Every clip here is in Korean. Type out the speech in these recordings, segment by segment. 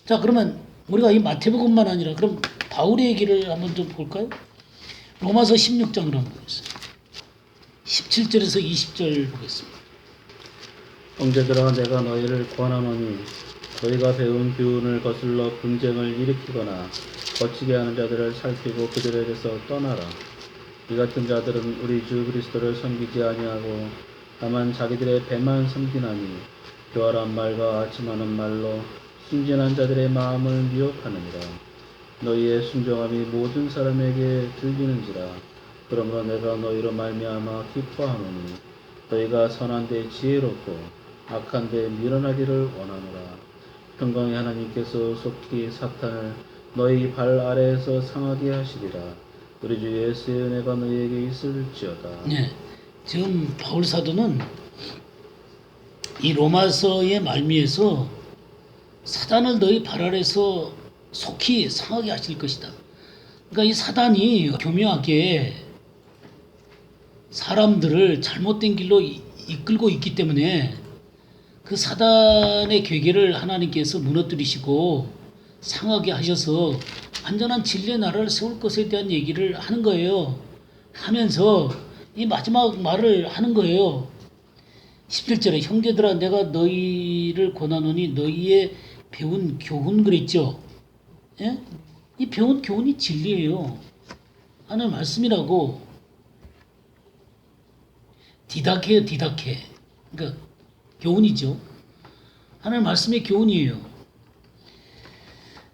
자, 그러면 우리가 이 마태복음만 아니라 그럼 바울의 얘기를 한번 좀 볼까요? 로마서 16장으로 한번 보겠습니다. 17절에서 20절 보겠습니다. 형제들아, 내가 너희를 권하노니 너희가 배운 교훈을 거슬러 분쟁을 일으키거나 거치게 하는 자들을 살피고 그들에게서 떠나라. 이 같은 자들은 우리 주 그리스도를 섬기지 아니하고 다만 자기들의 배만 섬기나니 교활한 말과 아침하는 말로 순진한 자들의 마음을 미혹하느니라. 너희의 순종함이 모든 사람에게 들리는지라. 그러므로 내가 너희로 말미암아 기뻐하노니 너희가 선한 데 지혜롭고 악한 데 미련하기를 원하노라. 평강의 하나님께서 속히 사탄을 너희 발 아래에서 상하게 하시리라. 우리 주 예수의 은혜가 너희에게 있을지어다. 네, 지금 바울 사도는 이 로마서의 말미에서 사단을 너희 발 아래서 속히 상하게 하실 것이다. 그러니까 이 사단이 교묘하게 사람들을 잘못된 길로 이끌고 있기 때문에 그 사단의 괴계를 하나님께서 무너뜨리시고 상하게 하셔서 완전한 진리의 나라를 세울 것에 대한 얘기를 하는 거예요. 하면서 이 마지막 말을 하는 거예요. 17절에 형제들아, 내가 너희를 권하노니 너희의 배운 교훈 그랬죠. 예? 이 배운 교훈이 진리예요. 하나님 말씀이라고. 디다케요, 디다케. 그러니까 교훈이죠. 하나님 말씀의 교훈이에요.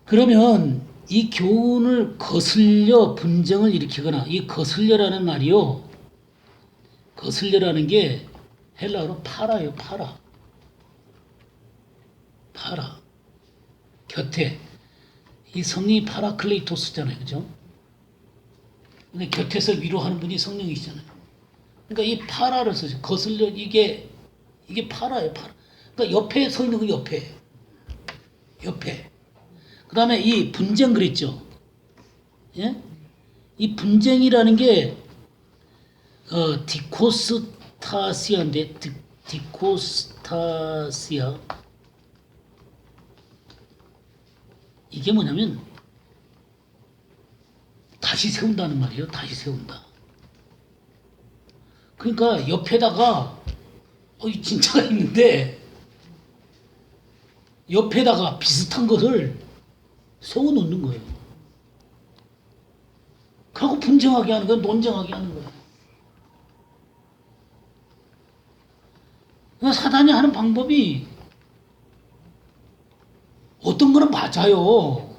그러면 이 교훈을 거슬려 분쟁을 일으키거나, 이 거슬려라는 말이요, 거슬려라는 게 헬라어로 파라예요. 파라. 곁에. 이 성령이 파라클레이토스잖아요. 그죠? 근데 곁에서 위로하는 분이 성령이시잖아요. 그러니까 이 파라를 써서 거슬려, 이게 파라예요. 파라. 그러니까 옆에 서 있는 거 옆에. 그 다음에 이 분쟁 그랬죠. 예? 이 분쟁이라는 게 디코스타시아인데 디코스타시아 이게 뭐냐면 다시 세운다는 말이에요. 다시 세운다. 그러니까 옆에다가 이 진짜가 있는데 옆에다가 비슷한 것을 세워놓는 거예요. 그리고 분쟁하게 하는 거야. 논쟁하게 하는 거야. 그러니까 사단이 하는 방법이 어떤 거는 맞아요.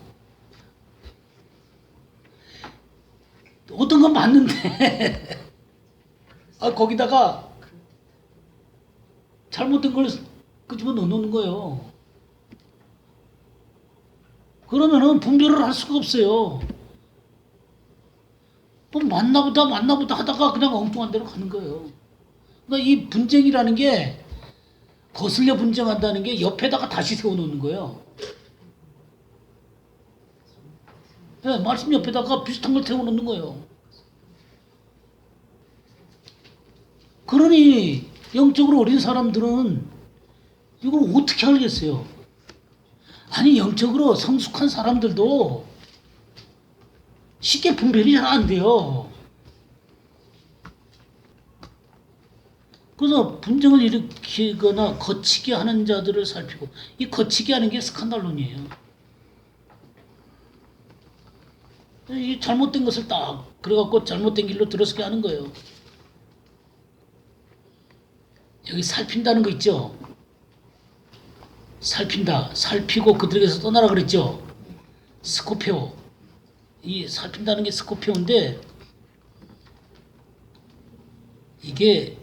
어떤 건 맞는데 거기다가 잘못된 걸 끄집어 넣어놓는 거예요. 그러면은 분별을 할 수가 없어요. 뭐 맞나보다 하다가 그냥 엉뚱한 데로 가는 거예요. 그러니까 이 분쟁이라는 게 거슬려 분쟁한다는 게 옆에다가 다시 세워놓는 거예요. 네, 말씀 옆에다가 비슷한 걸 세워놓는 거예요. 그러니 영적으로 어린 사람들은 이걸 어떻게 알겠어요? 아니, 영적으로 성숙한 사람들도 쉽게 분별이 잘 안 돼요. 그래서 분쟁을 일으키거나 거치게 하는 자들을 살피고, 이 거치게 하는 게 스칸달론이에요. 이 잘못된 것을 딱 그래갖고 잘못된 길로 들어서게 하는 거예요. 여기 살핀다는 거 있죠? 살핀다. 살피고 그들에게서 떠나라 그랬죠? 스코페오. 이 살핀다는 게 스코페오인데 이게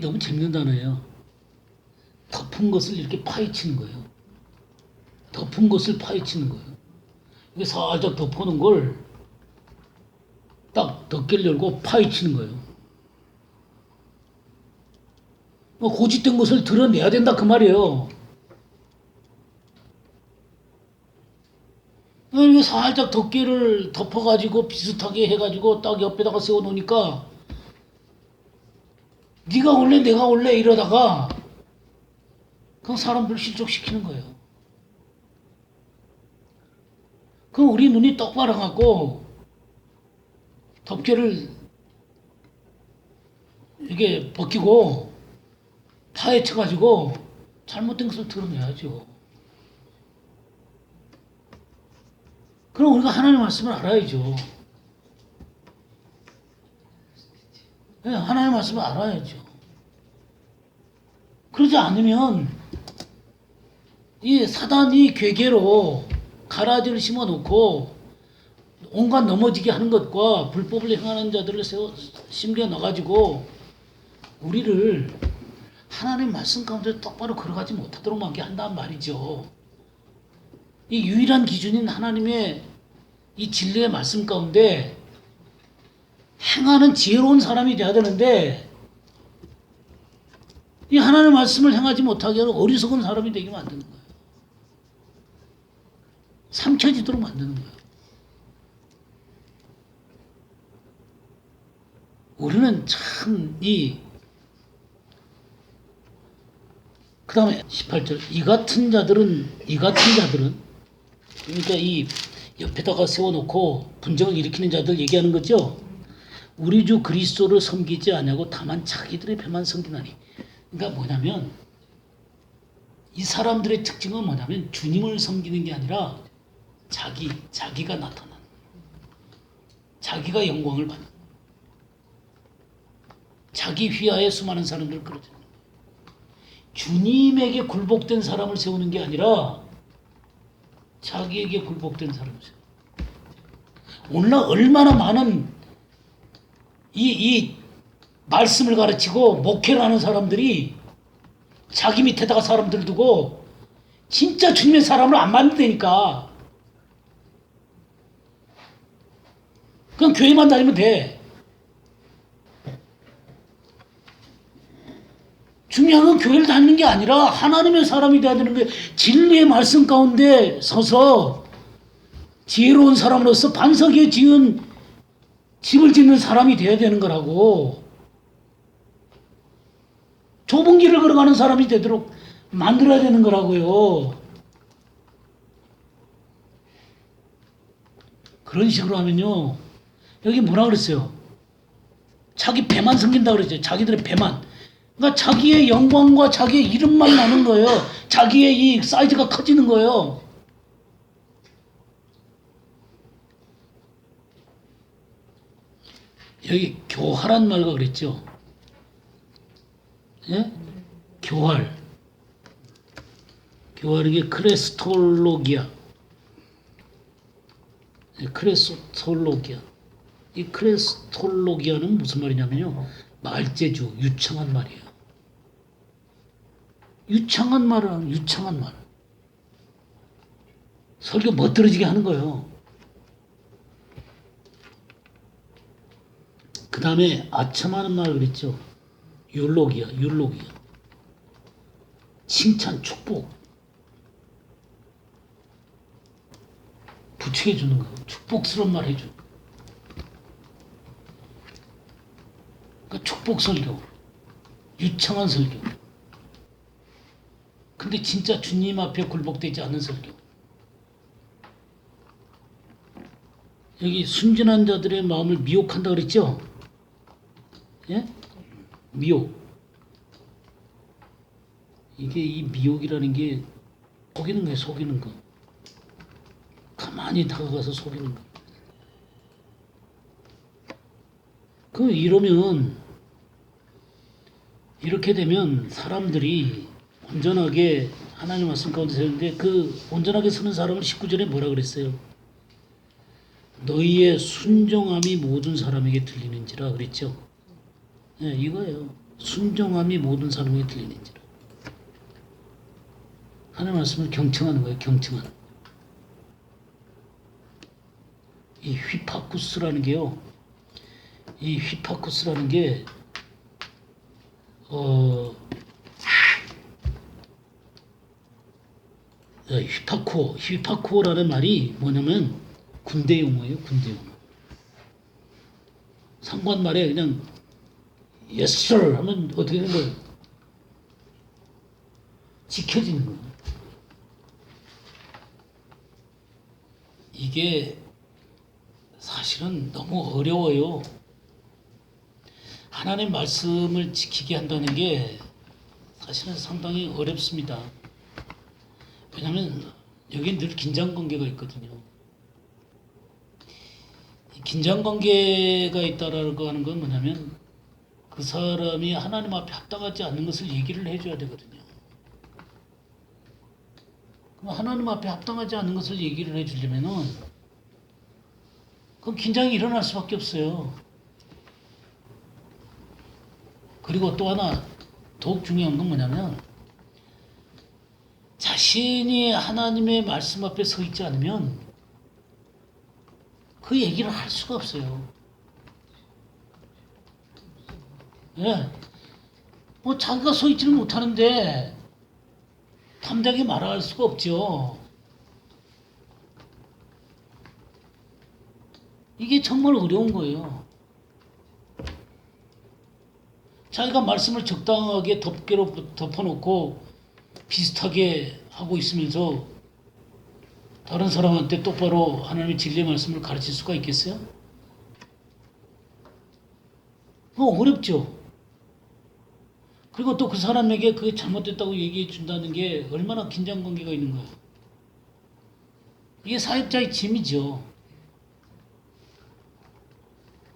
너무 재밌는 단어예요. 덮은 것을 이렇게 파헤치는 거예요. 덮은 것을 파헤치는 거예요. 이게 살짝 덮어놓은 걸 딱 덮개를 열고 파헤치는 거예요. 고집된 것을 드러내야 된다 그 말이에요. 이게 살짝 덮개를 덮어가지고 비슷하게 해가지고 딱 옆에다가 세워놓으니까 네가 올래 내가 올래 이러다가 그냥 사람들 실족시키는 거예요. 그럼 우리 눈이 똑바로 갖고 덮개를 이게 벗기고 파헤쳐가지고 잘못된 것을 드러내야죠. 그럼 우리가 하나님의 말씀을 알아야죠. 네, 하나님의 말씀을 알아야죠. 그러지 않으면 이 사단이 괴계로 가라지를 심어놓고 온갖 넘어지게 하는 것과 불법을 행하는 자들을 심겨 넣어가지고 우리를 하나님의 말씀 가운데 똑바로 걸어가지 못하도록 만게 한단 말이죠. 이 유일한 기준인 하나님의 이 진리의 말씀 가운데 행하는 지혜로운 사람이 돼야 되는데 이 하나님의 말씀을 행하지 못하게 하는 어리석은 사람이 되게 만드는 거예요. 삼켜지도록 만드는 거예요. 우리는 참 그 다음에 18절 이 같은 자들은 그러니까 이 옆에다가 세워놓고 분쟁을 일으키는 자들 얘기하는 거죠. 우리 주 그리스도를 섬기지 아니하고 다만 자기들의 배만 섬기나니. 그러니까 뭐냐면 이 사람들의 특징은 뭐냐면 주님을 섬기는 게 아니라 자기가 나타나는, 자기가 영광을 받는, 자기 휘하에 수많은 사람들을 끌어들이는. 주님에게 굴복된 사람을 세우는 게 아니라 자기에게 굴복된 사람을 세우는. 오늘날 얼마나 많은 이 말씀을 가르치고 목회를 하는 사람들이 자기 밑에다가 사람들 두고 진짜 주님의 사람을 안 만든다니까. 그냥 교회만 다니면 돼. 중요한 건 교회를 다니는 게 아니라 하나님의 사람이 돼야 되는 게 진리의 말씀 가운데 서서 지혜로운 사람으로서 반석에 지은 집을 짓는 사람이 돼야 되는 거라고. 좁은 길을 걸어가는 사람이 되도록 만들어야 되는 거라고요. 그런 식으로 하면요. 여기 뭐라 그랬어요? 자기 배만 섬긴다 그랬죠. 자기들의 배만. 그러니까 자기의 영광과 자기의 이름만 나는 거예요. 자기의 이 사이즈가 커지는 거예요. 여기 교활한 말과 그랬죠. 예? 교활. 교활은 게 크레스톨로기아. 크레스톨로기아. 이 크레스톨로기아는 무슨 말이냐면요. 말재주, 유창한 말이에요. 유창한 말은 유창한 말. 설교 멋들어지게 하는 거예요. 그 다음에 아첨하는 말 그랬죠. 율로기아. 칭찬, 축복. 부추겨 주는 거. 축복스러운 말 해줘. 그러니까 축복 설교. 유창한 설교. 근데 진짜 주님 앞에 굴복되지 않는 설교. 여기 순진한 자들의 마음을 미혹한다 그랬죠? 예? 미혹. 이게 이 미혹이라는 게 속이는 거예요, 속이는 거. 가만히 다가가서 속이는 거. 이러면, 이렇게 되면 사람들이 온전하게 하나님 말씀 가운데 서는데 온전하게 서는 사람을 19절에 뭐라 그랬어요? 너희의 순종함이 모든 사람에게 들리는지라 그랬죠? 네, 이거예요. 순종함이 모든 사람에게 들리는지라. 하나님 말씀을 경청하는 거예요. 경청하는. 이 휘파쿠스라는 게요. 이 휘파쿠스라는 게 휘파쿠어라는 말이 뭐냐면 군대 용어예요. 군대 용어. 상관 말에 그냥 yes sir 하면 어떻게 되는 거예요? 지켜지는 거예요. 이게 사실은 너무 어려워요. 하나님 말씀을 지키게 한다는 게 사실은 상당히 어렵습니다. 왜냐하면 여기 늘 긴장관계가 있거든요. 긴장관계가 있다라고 하는 건 뭐냐면 그 사람이 하나님 앞에 합당하지 않는 것을 얘기를 해줘야 되거든요. 그럼 하나님 앞에 합당하지 않는 것을 얘기를 해주려면은 그럼 긴장이 일어날 수밖에 없어요. 그리고 또 하나 더욱 중요한 건 뭐냐면 자신이 하나님의 말씀 앞에 서 있지 않으면 그 얘기를 할 수가 없어요. 예. 뭐 자기가 서 있지는 못하는데 담대하게 말할 수가 없죠. 이게 정말 어려운 거예요. 자기가 말씀을 적당하게 덮개로 덮어놓고 비슷하게 하고 있으면서 다른 사람한테 똑바로 하나님의 진리의 말씀을 가르칠 수가 있겠어요? 어렵죠. 그리고 또 그 사람에게 그게 잘못됐다고 얘기해 준다는 게 얼마나 긴장 관계가 있는 거예요. 이게 사역자의 짐이죠.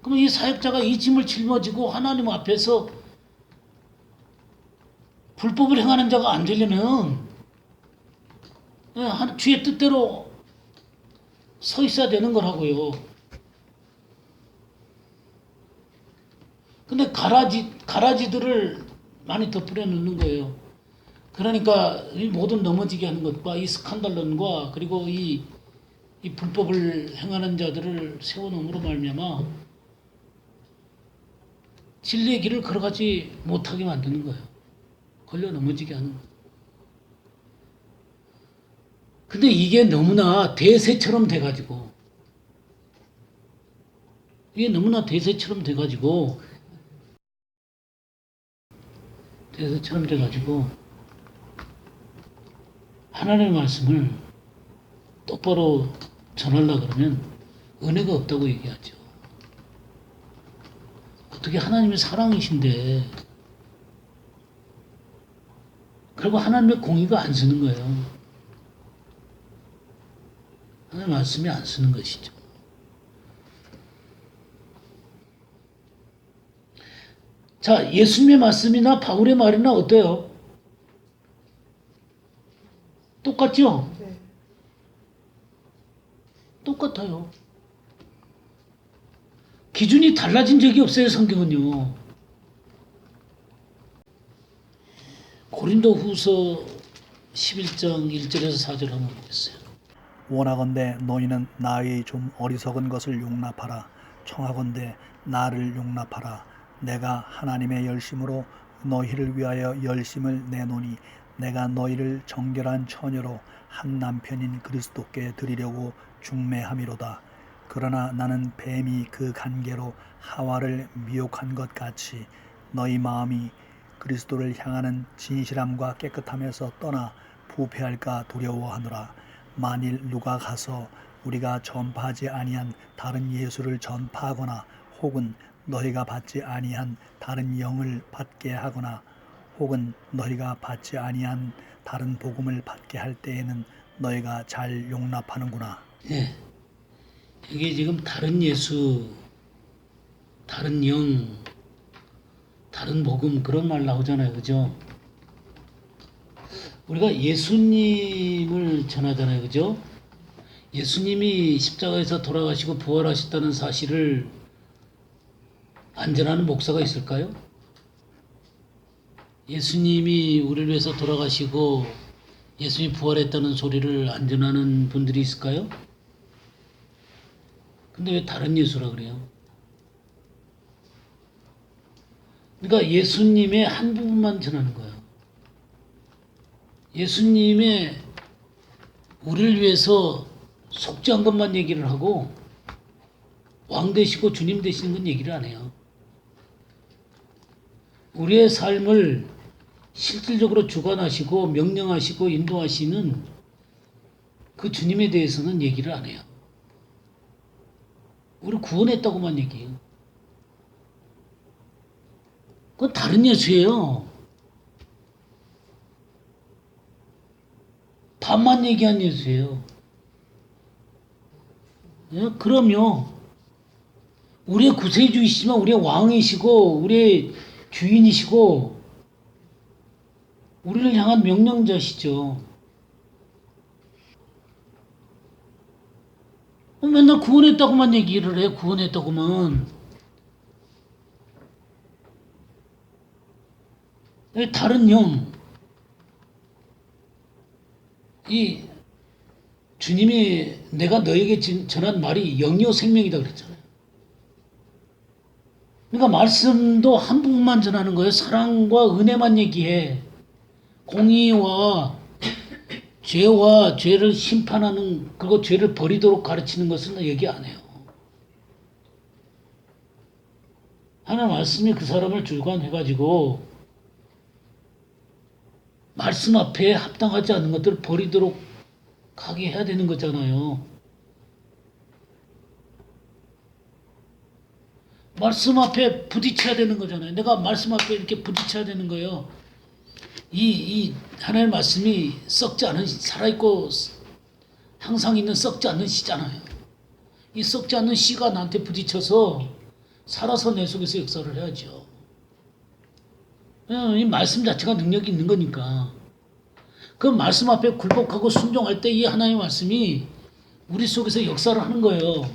그러면 이 사역자가 이 짐을 짊어지고 하나님 앞에서 불법을 행하는 자가 안 되려면 주의 뜻대로 서 있어야 되는 거라고요. 근데 가라지들을 많이 덮으려 놓는 거예요. 그러니까 이 모든 넘어지게 하는 것과 이 스칸달론과 그리고 이 불법을 행하는 자들을 세워놓음으로 말미암아 진리의 길을 걸어가지 못하게 만드는 거예요. 걸려 넘어지게 하는 거예요. 근데 이게 너무나 대세처럼 돼가지고 하나님의 말씀을 똑바로 전하려고 그러면 은혜가 없다고 얘기하죠. 어떻게 하나님의 사랑이신데 그리고 하나님의 공의가 안 쓰는 거예요. 하나님의 말씀이 안 쓰는 것이죠. 자, 예수님의 말씀이나 바울의 말이나 어때요? 똑같죠? 네. 똑같아요. 기준이 달라진 적이 없어요, 성경은요. 고린도 후서 11장 1절에서 4절 한번 보겠어요. 원하건대 너희는 나의 좀 어리석은 것을 용납하라. 청하건대 나를 용납하라. 내가 하나님의 열심으로 너희를 위하여 열심을 내노니 내가 너희를 정결한 처녀로 한 남편인 그리스도께 드리려고 중매함이로다. 그러나 나는 뱀이 그 간계로 하와를 미혹한 것 같이 너희 마음이 그리스도를 향하는 진실함과 깨끗함에서 떠나 부패할까 두려워하노라. 만일 누가 가서 우리가 전파하지 아니한 다른 예수를 전파하거나 혹은 너희가 받지 아니한 다른 영을 받게 하거나 혹은 너희가 받지 아니한 다른 복음을 받게 할 때에는 너희가 잘 용납하는구나. 네. 이게 지금 다른 예수, 다른 영, 다른 복음 그런 말 나오잖아요. 그죠? 우리가 예수님을 전하잖아요. 그죠? 예수님이 십자가에서 돌아가시고 부활하셨다는 사실을 안 전하는 목사가 있을까요? 예수님이 우리를 위해서 돌아가시고 예수님이 부활했다는 소리를 안 전하는 분들이 있을까요? 근데 왜 다른 예수라 그래요? 그러니까 예수님의 한 부분만 전하는 거예요. 예수님의 우리를 위해서 속죄한 것만 얘기를 하고 왕 되시고 주님 되시는 건 얘기를 안 해요. 우리의 삶을 실질적으로 주관하시고 명령하시고 인도하시는 그 주님에 대해서는 얘기를 안 해요. 우리 구원했다고만 얘기해요. 그건 다른 예수예요. 반만 얘기한 예수예요. 예? 그럼요. 우리의 구세주이시지만 우리의 왕이시고 우리의 주인이시고 우리를 향한 명령자시죠. 맨날 구원했다고만 얘기를 해. 구원했다고만. 다른 영. 이 주님이 내가 너에게 전한 말이 영이요 생명이다 그랬잖아요. 그러니까 말씀도 한 부분만 전하는 거예요. 사랑과 은혜만 얘기해. 공의와 죄와 죄를 심판하는 그리고 죄를 버리도록 가르치는 것은 얘기 안 해요. 하나님 말씀이 그 사람을 주관해가지고 말씀 앞에 합당하지 않는 것들을 버리도록 하게 해야 되는 거잖아요. 말씀 앞에 부딪혀야 되는 거잖아요. 내가 말씀 앞에 이렇게 부딪혀야 되는 거예요. 이 하나님의 말씀이 썩지 않은 살아있고 항상 있는 썩지 않는 씨잖아요. 이 썩지 않는 씨가 나한테 부딪혀서 살아서 내 속에서 역사를 해야죠. 이 말씀 자체가 능력이 있는 거니까. 그 말씀 앞에 굴복하고 순종할 때 이 하나님의 말씀이 우리 속에서 역사를 하는 거예요.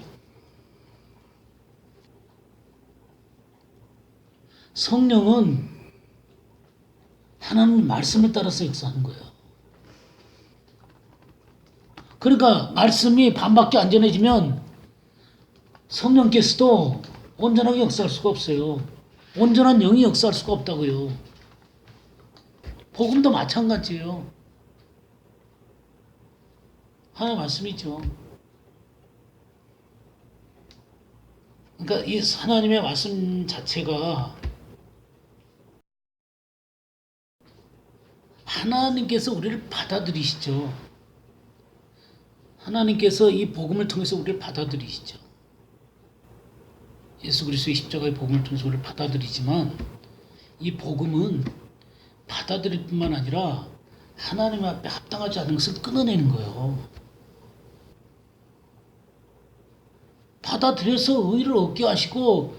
성령은 하나님 말씀을 따라서 역사하는 거예요. 그러니까 말씀이 반밖에 안 전해지면 성령께서도 온전하게 역사할 수가 없어요. 온전한 영이 역사할 수가 없다고요. 복음도 마찬가지예요. 하나의 말씀이죠. 그러니까 이 하나님의 말씀 자체가 하나님께서 우리를 받아들이시죠. 하나님께서 이 복음을 통해서 우리를 받아들이시죠. 예수 그리스도의 십자가의 복음을 통해서 우리를 받아들이지만 이 복음은 받아들일 뿐만 아니라 하나님 앞에 합당하지 않은 것을 끊어내는 거예요. 받아들여서 의를 얻게 하시고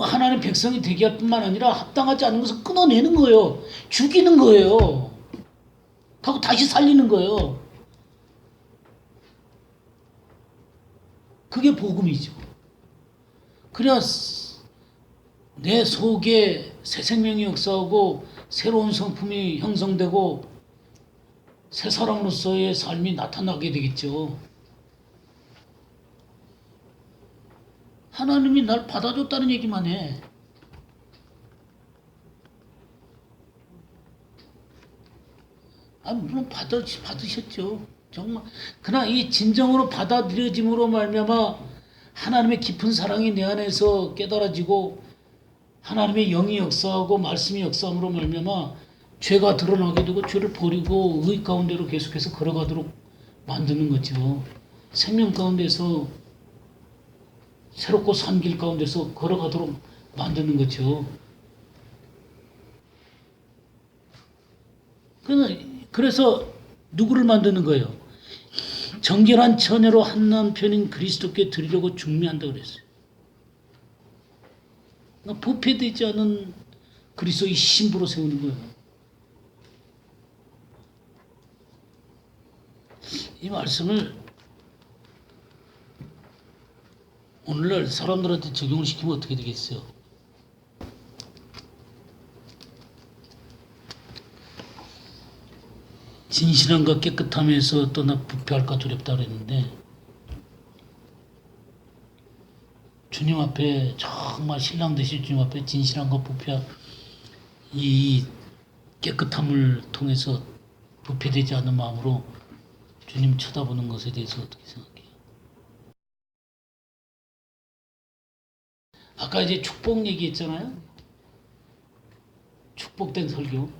하나님 백성이 되게 할 뿐만 아니라 합당하지 않은 것을 끊어내는 거예요. 죽이는 거예요. 하고 다시 살리는 거예요. 그게 복음이죠. 그래야 내 속에 새 생명이 역사하고 새로운 성품이 형성되고 새 사람으로서의 삶이 나타나게 되겠죠. 하나님이 날 받아줬다는 얘기만 해. 물론 받으셨죠. 정말. 그러나 이 진정으로 받아들여짐으로 말미암아 하나님의 깊은 사랑이 내 안에서 깨달아지고 하나님의 영이 역사하고 말씀이 역사함으로 말미암아 죄가 드러나게 되고 죄를 버리고 의 가운데로 계속해서 걸어가도록 만드는 거죠. 생명 가운데서 새롭고 산 길 가운데서 걸어가도록 만드는 거죠. 그래서 누구를 만드는 거예요? 정결한 처녀로 한 남편인 그리스도께 드리려고 중매한다고 그랬어요. 그러니까 부패되지 않은 그리스도의 신부로 세우는 거예요. 이 말씀을 오늘날 사람들한테 적용을 시키면 어떻게 되겠어요? 진실함과 깨끗함에서 떠나 부패할까 두렵다 그랬는데 주님 앞에 정말 신랑 되실 주님 앞에 진실함과 부패 이 깨끗함을 통해서 부패되지 않는 마음으로 주님 쳐다보는 것에 대해서 어떻게 생각해요? 아까 이제 축복 얘기했잖아요. 축복된 설교.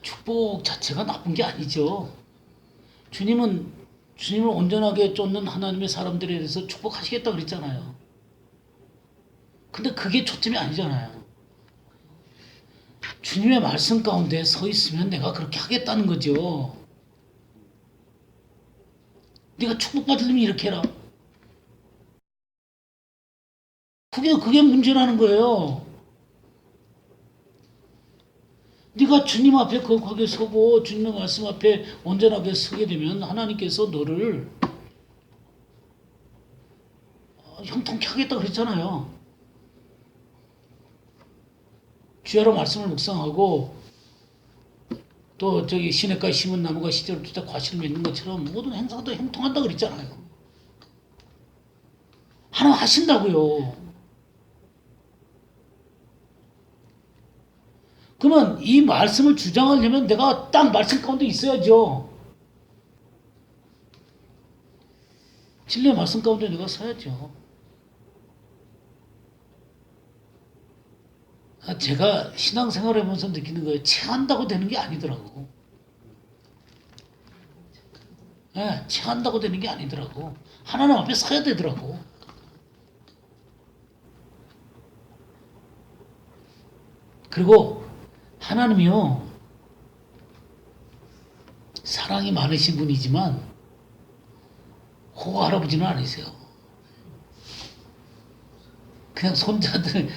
축복 자체가 나쁜 게 아니죠. 주님은 주님을 온전하게 쫓는 하나님의 사람들에 대해서 축복하시겠다 그랬잖아요. 근데 그게 초점이 아니잖아요. 주님의 말씀 가운데 서 있으면 내가 그렇게 하겠다는 거죠. 네가 축복받으려면 이렇게 해라. 그게 문제라는 거예요. 네가 주님 앞에 거룩하게 서고 주님의 말씀 앞에 온전하게 서게 되면 하나님께서 너를 형통케 하겠다 그랬잖아요. 주야로 말씀을 묵상하고 또 저기 시냇가에 심은 나무가 시절을 두자 과실을 맺는 것처럼 모든 행사가 다 형통한다 그랬잖아요. 하나님 하신다고요. 그러면 이 말씀을 주장하려면 내가 딱 말씀 가운데 있어야죠. 진리의 말씀 가운데 내가 서야죠. 제가 신앙생활을 하면서 느끼는 거예요. 체한다고 되는 게 아니더라고. 체한다고 되는 게 아니더라고. 하나님 앞에 서야 되더라고. 그리고 하나님이요, 사랑이 많으신 분이지만 호구 할아버지는 아니세요. 그냥 손자들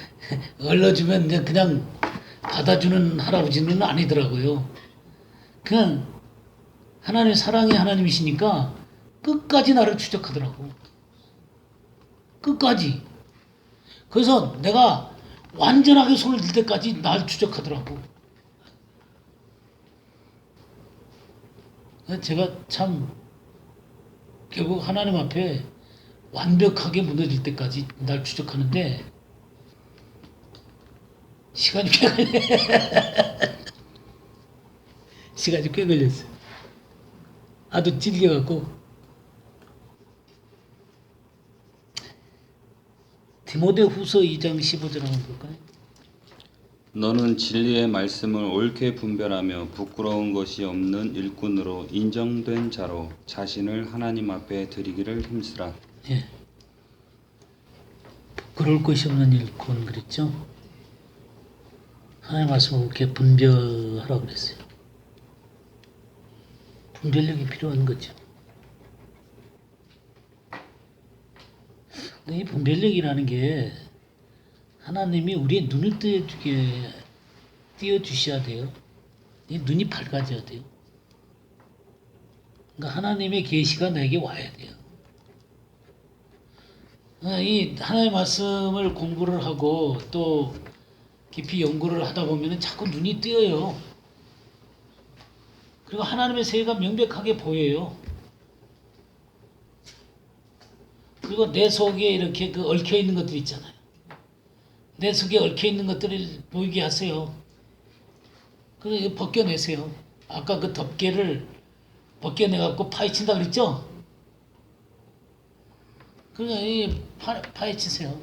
얼러주면 그냥 받아주는 할아버지는 아니더라고요. 그냥 하나님 사랑이 하나님이시니까 끝까지 나를 추적하더라고. 끝까지. 그래서 내가 완전하게 손을 들 때까지 날 추적하더라고. 제가 참 결국 하나님 앞에 완벽하게 무너질 때까지 날 추적하는데 시간이 꽤 시간이 꽤 걸렸어요. 아주 찔려갖고. 디모데후서 2장 15절 한번 볼까요? 너는 진리의 말씀을 옳게 분별하며 부끄러운 것이 없는 일꾼으로 인정된 자로 자신을 하나님 앞에 드리기를 힘쓰라. 예. 부끄러울 것이 없는 일꾼 그랬죠? 하나님 말씀을 이렇게 분별하라고 그랬어요. 분별력이 필요한 거죠. 이 분별력이라는 게 하나님이 우리의 눈을 띄워주셔야 돼요. 이 눈이 밝아져야 돼요. 그러니까 하나님의 계시가 내게 와야 돼요. 이 하나님의 말씀을 공부를 하고 또 깊이 연구를 하다 보면 자꾸 눈이 뜨여요. 그리고 하나님의 세계가 명백하게 보여요. 그리고 내 속에 이렇게 얽혀 있는 것들 있잖아요. 내 속에 얽혀 있는 것들을 보이게 하세요. 그래서 벗겨내세요. 아까 그 덮개를 벗겨내갖고 파헤친다 그랬죠? 그러니까 파헤치세요.